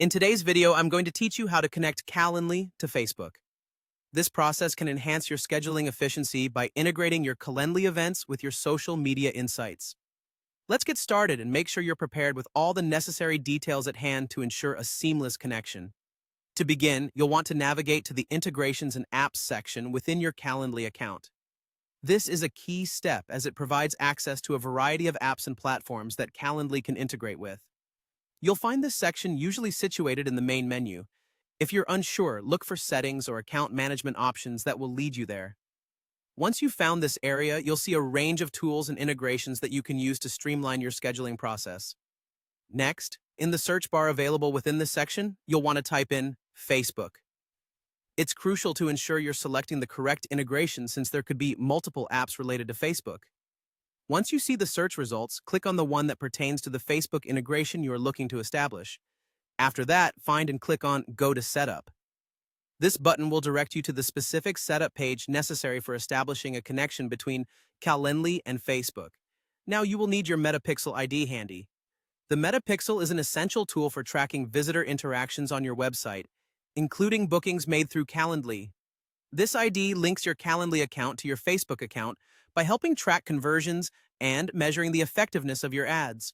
In today's video, I'm going to teach you how to connect Calendly to Facebook. This process can enhance your scheduling efficiency by integrating your Calendly events with your social media insights. Let's get started and make sure you're prepared with all the necessary details at hand to ensure a seamless connection. To begin, you'll want to navigate to the Integrations and Apps section within your Calendly account. This is a key step as it provides access to a variety of apps and platforms that Calendly can integrate with. You'll find this section usually situated in the main menu. If you're unsure, look for settings or account management options that will lead you there. Once you've found this area, you'll see a range of tools and integrations that you can use to streamline your scheduling process. Next, in the search bar available within this section, you'll want to type in Facebook. It's crucial to ensure you're selecting the correct integration since there could be multiple apps related to Facebook. Once you see the search results, click on the one that pertains to the Facebook integration you are looking to establish. After that, find and click on Go to Setup. This button will direct you to the specific setup page necessary for establishing a connection between Calendly and Facebook. Now you will need your Metapixel ID handy. The Metapixel is an essential tool for tracking visitor interactions on your website, including bookings made through Calendly. This ID links your Calendly account to your Facebook account by helping track conversions and measuring the effectiveness of your ads.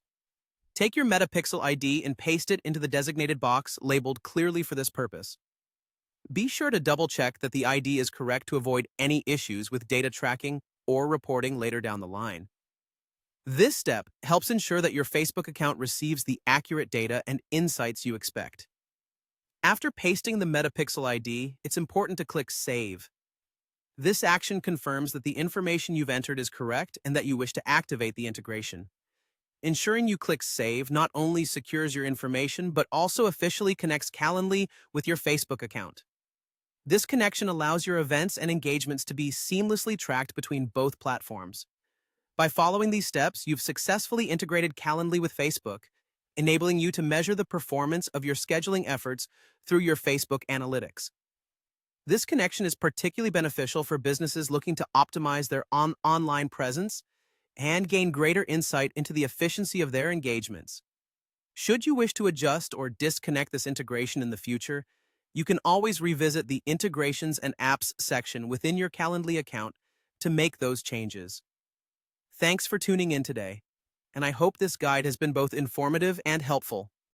Take your Metapixel ID and paste it into the designated box labeled clearly for this purpose. Be sure to double-check that the ID is correct to avoid any issues with data tracking or reporting later down the line. This step helps ensure that your Facebook account receives the accurate data and insights you expect. After pasting the Metapixel ID, it's important to click Save. This action confirms that the information you've entered is correct and that you wish to activate the integration. Ensuring you click Save not only secures your information, but also officially connects Calendly with your Facebook account. This connection allows your events and engagements to be seamlessly tracked between both platforms. By following these steps, you've successfully integrated Calendly with Facebook, enabling you to measure the performance of your scheduling efforts through your Facebook analytics. This connection is particularly beneficial for businesses looking to optimize their online presence and gain greater insight into the efficiency of their engagements. Should you wish to adjust or disconnect this integration in the future, you can always revisit the Integrations and Apps section within your Calendly account to make those changes. Thanks for tuning in today, and I hope this guide has been both informative and helpful.